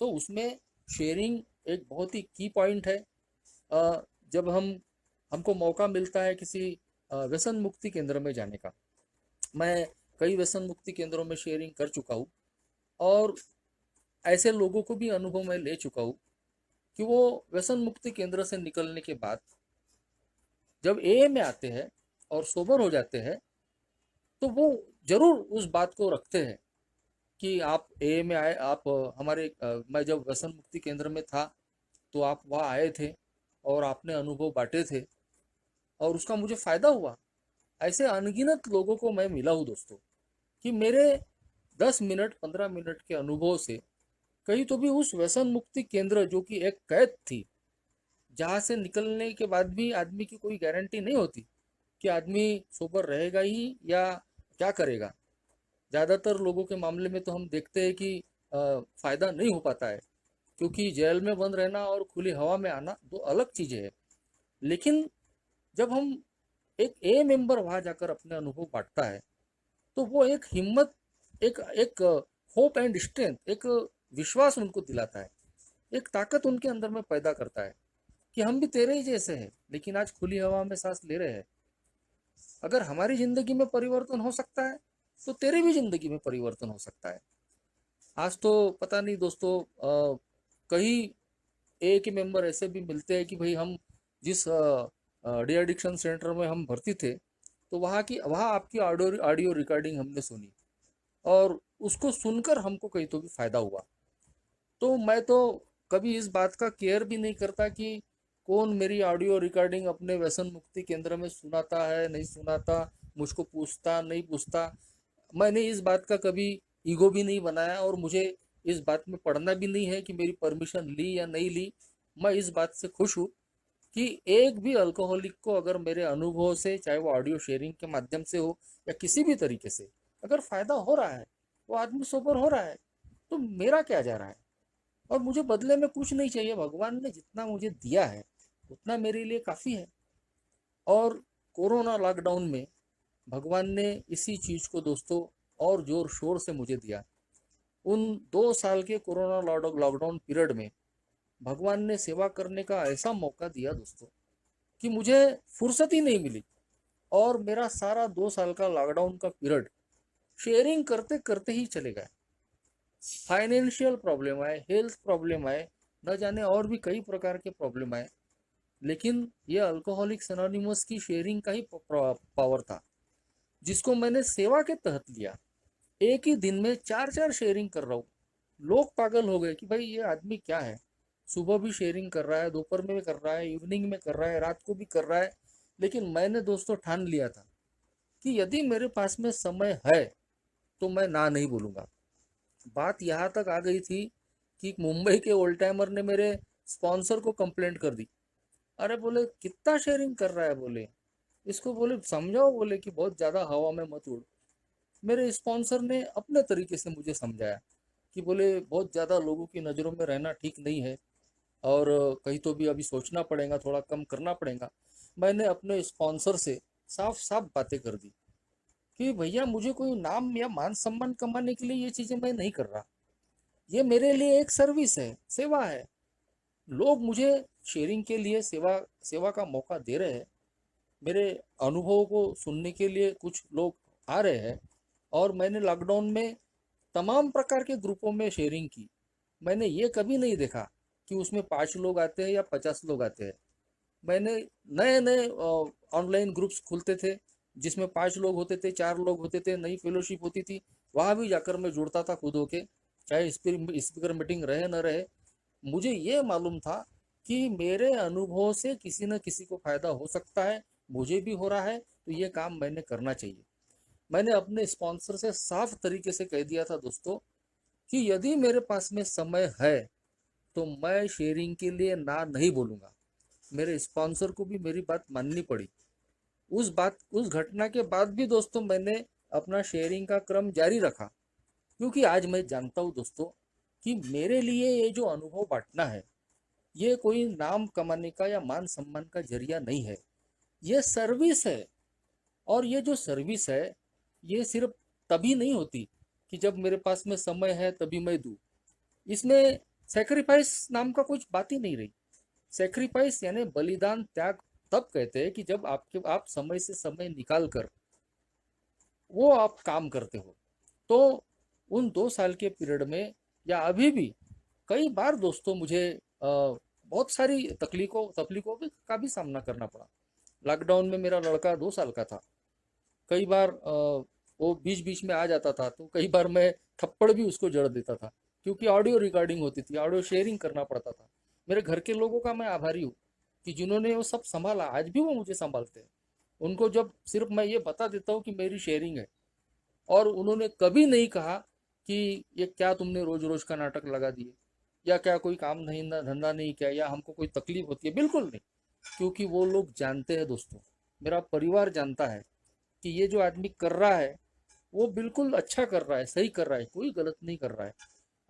तो उसमें शेयरिंग एक बहुत ही की पॉइंट है। जब हमको मौका मिलता है किसी व्यसन मुक्ति केंद्र में जाने का, मैं कई व्यसन मुक्ति केंद्रों में शेयरिंग कर चुका हूँ, और ऐसे लोगों को भी अनुभव में ले चुका हूँ कि वो व्यसन मुक्ति केंद्र से निकलने के बाद जब ए में आते हैं और सोबर हो जाते हैं, तो वो जरूर उस बात को रखते हैं कि आप ए में आए, आप मैं जब व्यसन मुक्ति केंद्र में था तो आप वहाँ आए थे और आपने अनुभव बांटे थे और उसका मुझे फ़ायदा हुआ। ऐसे अनगिनत लोगों को मैं मिला हूँ दोस्तों, कि मेरे 10 मिनट 15 मिनट के अनुभव से कहीं तो भी उस व्यसन मुक्ति केंद्र, जो कि एक कैद थी, जहाँ से निकलने के बाद भी आदमी की कोई गारंटी नहीं होती कि आदमी सोबर रहेगा ही या क्या करेगा। ज़्यादातर लोगों के मामले में तो हम देखते हैं कि फ़ायदा नहीं हो पाता है, क्योंकि जेल में बंद रहना और खुली हवा में आना दो अलग चीज़ें हैं। लेकिन जब हम एक ए मेंबर वहाँ जाकर अपने अनुभव बांटता है, तो वो एक हिम्मत, एक एक होप एंड स्ट्रेंथ, एक विश्वास उनको दिलाता है, एक ताकत उनके अंदर में पैदा करता है कि हम भी तेरे ही जैसे हैं, लेकिन आज खुली हवा में सांस ले रहे हैं। अगर हमारी ज़िंदगी में परिवर्तन हो सकता है, तो तेरी भी ज़िंदगी में परिवर्तन हो सकता है। आज तो पता नहीं दोस्तों, कई ए के मेंबर ऐसे भी मिलते हैं कि भाई हम जिस डी एडिक्शन सेंटर में हम भर्ती थे, तो वहाँ आपकी ऑडियो ऑडियो रिकॉर्डिंग हमने सुनी, और उसको सुनकर हमको कहीं तो भी फायदा हुआ। तो मैं तो कभी इस बात का केयर भी नहीं करता कि कौन मेरी ऑडियो रिकॉर्डिंग अपने व्यसन मुक्ति केंद्र में सुनाता है नहीं सुनाता, मुझको पूछता नहीं पूछता। मैंने इस बात का कभी ईगो भी नहीं बनाया, और मुझे इस बात में पढ़ना भी नहीं है कि मेरी परमिशन ली या नहीं ली। मैं इस बात से खुश हूँ कि एक भी अल्कोहलिक को अगर मेरे अनुभव से, चाहे वो ऑडियो शेयरिंग के माध्यम से हो या किसी भी तरीके से, अगर फायदा हो रहा है, वो आदमी सोबर हो रहा है, तो मेरा क्या जा रहा है। और मुझे बदले में कुछ नहीं चाहिए, भगवान ने जितना मुझे दिया है उतना मेरे लिए काफ़ी है। और कोरोना लॉकडाउन में भगवान ने इसी चीज़ को दोस्तों और जोर शोर से मुझे दिया। उन 2 साल के कोरोना लॉकडाउन पीरियड में भगवान ने सेवा करने का ऐसा मौका दिया दोस्तों, कि मुझे फुर्सत ही नहीं मिली, और मेरा सारा 2 साल का लॉकडाउन का पीरियड शेयरिंग करते करते ही चले गए। फाइनेंशियल प्रॉब्लम आए, हेल्थ प्रॉब्लम आए, न जाने और भी कई प्रकार के प्रॉब्लम आए, लेकिन ये अल्कोहलिक्स एनोनिमस की शेयरिंग का ही पावर था, जिसको मैंने सेवा के तहत लिया। एक ही दिन में 4-4 शेयरिंग कर रहा हूँ। लोग पागल हो गए कि भाई ये आदमी क्या है, सुबह भी शेयरिंग कर रहा है, दोपहर में भी कर रहा है, इवनिंग में कर रहा है, रात को भी कर रहा है। लेकिन मैंने दोस्तों ठान लिया था कि यदि मेरे पास में समय है तो मैं ना नहीं बोलूँगा। बात यहाँ तक आ गई थी कि मुंबई के ओल्ड टाइमर ने मेरे स्पॉन्सर को कंप्लेंट कर दी। अरे बोले कितना शेयरिंग कर रहा है, बोले इसको बोले समझाओ, बोले कि बहुत ज़्यादा हवा में मत उड़। मेरे स्पॉन्सर ने अपने तरीके से मुझे समझाया कि बोले बहुत ज़्यादा लोगों की नज़रों में रहना ठीक नहीं है, और कहीं तो भी अभी सोचना पड़ेगा, थोड़ा कम करना पड़ेगा। मैंने अपने स्पॉन्सर से साफ साफ बातें कर दी कि भैया मुझे कोई नाम या मान सम्मान कमाने के लिए ये चीज़ें मैं नहीं कर रहा। ये मेरे लिए एक सर्विस है, सेवा है। लोग मुझे शेयरिंग के लिए सेवा सेवा का मौका दे रहे हैं। मेरे अनुभवों को सुनने के लिए कुछ लोग आ रहे हैं। और मैंने लॉकडाउन में तमाम प्रकार के ग्रुपों में शेयरिंग की। मैंने ये कभी नहीं देखा कि उसमें 5 लोग आते हैं या 50 लोग आते हैं। मैंने नए नए ऑनलाइन ग्रुप्स खुलते थे जिसमें 5 लोग होते थे, 4 लोग होते थे, नई फेलोशिप होती थी, वहाँ भी जाकर मैं जुड़ता था खुद होके, चाहे स्पीकर मीटिंग रहे न रहे। मुझे ये मालूम था कि मेरे अनुभव से किसी न किसी को फायदा हो सकता है, मुझे भी हो रहा है, तो ये काम मैंने करना चाहिए। मैंने अपने स्पॉन्सर से साफ तरीके से कह दिया था दोस्तों कि यदि मेरे पास में समय है तो मैं शेयरिंग के लिए ना नहीं बोलूँगा। मेरे स्पॉन्सर को भी मेरी बात माननी पड़ी। उस घटना के बाद भी दोस्तों मैंने अपना शेयरिंग का क्रम जारी रखा, क्योंकि आज मैं जानता हूँ दोस्तों कि मेरे लिए ये जो अनुभव बांटना है, ये कोई नाम कमाने का या मान सम्मान का जरिया नहीं है, ये सर्विस है। और ये जो सर्विस है, ये सिर्फ तभी नहीं होती कि जब मेरे पास में समय है तभी मैं दूँ। इसमें सेक्रीफाइस नाम का कुछ बात ही नहीं रही। सेक्रीफाइस यानी बलिदान, त्याग तब कहते हैं कि जब आप समय से समय निकाल कर वो आप काम करते हो। तो उन 2 साल के पीरियड में या अभी भी कई बार दोस्तों मुझे बहुत सारी तकलीफों का भी सामना करना पड़ा। लॉकडाउन में मेरा लड़का 2 साल का था। कई बार वो बीच बीच में आ जाता था, तो कई बार मैं थप्पड़ भी उसको जड़ देता था, क्योंकि ऑडियो रिकॉर्डिंग होती थी, ऑडियो शेयरिंग करना पड़ता था। मेरे घर के लोगों का मैं आभारी हूँ कि जिन्होंने वो सब संभाला, आज भी वो मुझे संभालते हैं। उनको जब सिर्फ मैं ये बता देता हूँ कि मेरी शेयरिंग है, और उन्होंने कभी नहीं कहा कि ये क्या तुमने रोज रोज का नाटक लगा दिए, या क्या कोई काम नहीं धंधा नहीं किया, या हमको कोई तकलीफ होती है, बिल्कुल नहीं। क्योंकि वो लोग जानते हैं दोस्तों, मेरा परिवार जानता है कि ये जो आदमी कर रहा है वो बिल्कुल अच्छा कर रहा है, सही कर रहा है, कोई गलत नहीं कर रहा है।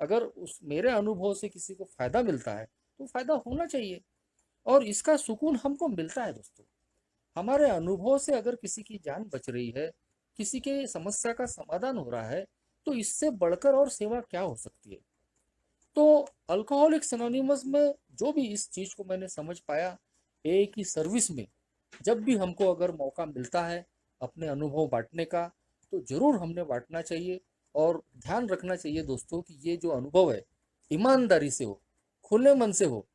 अगर उस मेरे अनुभव से किसी को फायदा मिलता है तो फायदा होना चाहिए, और इसका सुकून हमको मिलता है दोस्तों। हमारे अनुभव से अगर किसी की जान बच रही है, किसी के समस्या का समाधान हो रहा है, तो इससे बढ़कर और सेवा क्या हो सकती है। तो अल्कोहलिक्स एनोनिमस में जो भी इस चीज को मैंने समझ पाया, एक ही सर्विस में जब भी हमको अगर मौका मिलता है अपने अनुभव बांटने का, तो जरूर हमने बांटना चाहिए। और ध्यान रखना चाहिए दोस्तों कि ये जो अनुभव है ईमानदारी से हो, खुले मन से हो।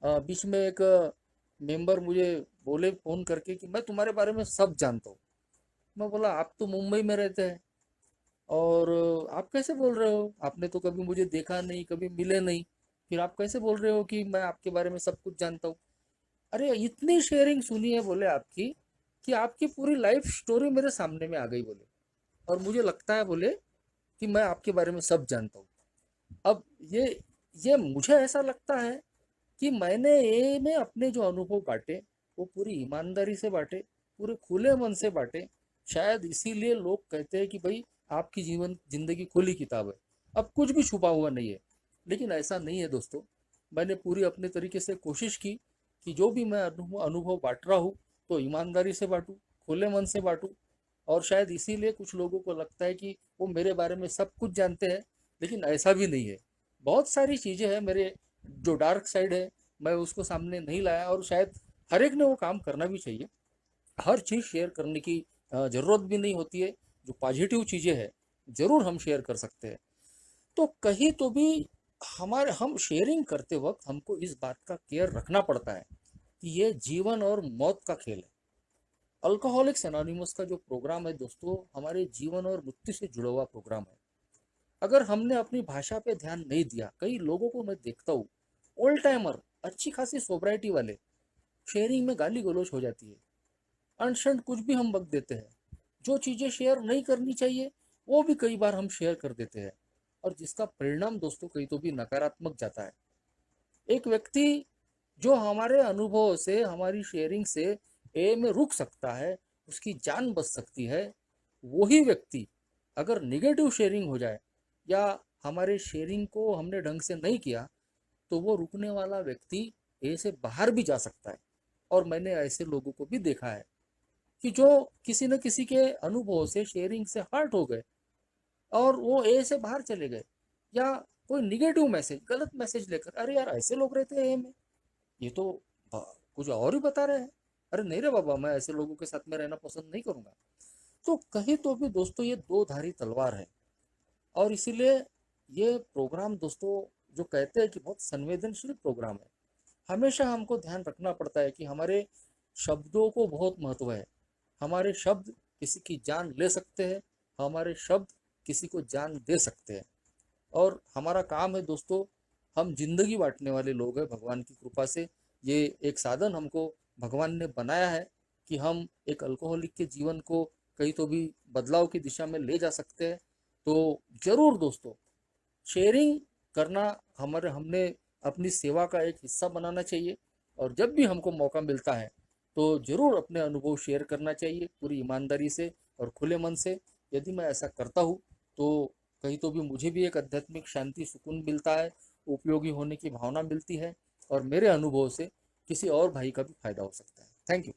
बीच में एक मेंबर मुझे बोले फोन करके कि मैं तुम्हारे बारे में सब जानता हूँ। मैं बोला आप तो मुंबई में रहते हैं, और आप कैसे बोल रहे हो, आपने तो कभी मुझे देखा नहीं, कभी मिले नहीं, फिर आप कैसे बोल रहे हो कि मैं आपके बारे में सब कुछ जानता हूँ। अरे इतनी शेयरिंग सुनी है बोले आपकी, कि आपकी पूरी लाइफ स्टोरी मेरे सामने में आ गई बोले, और मुझे लगता है बोले कि मैं आपके बारे में सब जानता हूँ। अब ये मुझे ऐसा लगता है कि मैंने ये में अपने जो अनुभव बांटे वो पूरी ईमानदारी से बांटे, पूरे खुले मन से बांटे। शायद इसीलिए लोग कहते हैं कि भाई आपकी जिंदगी खुली किताब है, अब कुछ भी छुपा हुआ नहीं है। लेकिन ऐसा नहीं है दोस्तों। मैंने पूरी अपने तरीके से कोशिश की कि जो भी मैं अनुभव बांट रहा हूँ तो ईमानदारी से बांटूँ, खुले मन से बांटूँ। और शायद इसीलिए कुछ लोगों को लगता है कि वो मेरे बारे में सब कुछ जानते हैं, लेकिन ऐसा भी नहीं है। बहुत सारी चीज़ें हैं मेरे, जो डार्क साइड है, मैं उसको सामने नहीं लाया। और शायद हर एक ने वो काम करना भी चाहिए। हर चीज़ शेयर करने की ज़रूरत भी नहीं होती है। जो पॉजिटिव चीज़ें हैं ज़रूर हम शेयर कर सकते हैं। तो कहीं तो भी हम शेयरिंग करते वक्त हमको इस बात का केयर रखना पड़ता है कि ये जीवन और मौत का खेल है। अल्कोहलिक्स एनोनिमस का जो प्रोग्राम है दोस्तों, हमारे जीवन और मृत्यु से जुड़ा हुआ प्रोग्राम है। अगर हमने अपनी भाषा पे ध्यान नहीं दिया, कई लोगों को मैं देखता हूँ, ओल्ड टाइमर, अच्छी खासी सोब्राइटी वाले, शेयरिंग में गाली गलौज हो जाती है, अनशंट कुछ भी हम बक देते हैं, जो चीज़ें शेयर नहीं करनी चाहिए वो भी कई बार हम शेयर कर देते हैं, और जिसका परिणाम दोस्तों कहीं तो भी नकारात्मक जाता है। एक व्यक्ति जो हमारे अनुभव से, हमारी शेयरिंग से ए में रुक सकता है, उसकी जान बच सकती है, वही व्यक्ति अगर निगेटिव शेयरिंग हो जाए या हमारे शेयरिंग को हमने ढंग से नहीं किया, तो वो रुकने वाला व्यक्ति ए से बाहर भी जा सकता है। और मैंने ऐसे लोगों को भी देखा है कि जो किसी न किसी के अनुभव से, शेयरिंग से हर्ट हो गए और वो ए से बाहर चले गए, या कोई निगेटिव मैसेज, गलत मैसेज लेकर, अरे यार ऐसे लोग रहते हैं ए में, ये तो कुछ और ही बता रहे हैं, अरे नहीं रे बाबा, मैं ऐसे लोगों के साथ में रहना पसंद नहीं करूंगा। तो कहीं तो भी दोस्तों ये दो धारी तलवार है। और इसीलिए ये प्रोग्राम दोस्तों, जो कहते हैं कि बहुत संवेदनशील प्रोग्राम है, हमेशा हमको ध्यान रखना पड़ता है कि हमारे शब्दों को बहुत महत्व है। हमारे शब्द किसी की जान ले सकते हैं, हमारे शब्द किसी को जान दे सकते हैं। और हमारा काम है दोस्तों, हम जिंदगी बांटने वाले लोग हैं भगवान की कृपा से। ये एक साधन हमको भगवान ने बनाया है कि हम एक अल्कोहलिक के जीवन को कहीं तो भी बदलाव की दिशा में ले जा सकते हैं। तो जरूर दोस्तों, शेयरिंग करना हमने अपनी सेवा का एक हिस्सा बनाना चाहिए। और जब भी हमको मौका मिलता है तो जरूर अपने अनुभव शेयर करना चाहिए, पूरी ईमानदारी से और खुले मन से। यदि मैं ऐसा करता हूँ तो कहीं तो भी मुझे भी एक आध्यात्मिक शांति, सुकून मिलता है, उपयोगी होने की भावना मिलती है, और मेरे अनुभव से किसी और भाई का भी फायदा हो सकता है। Thank you.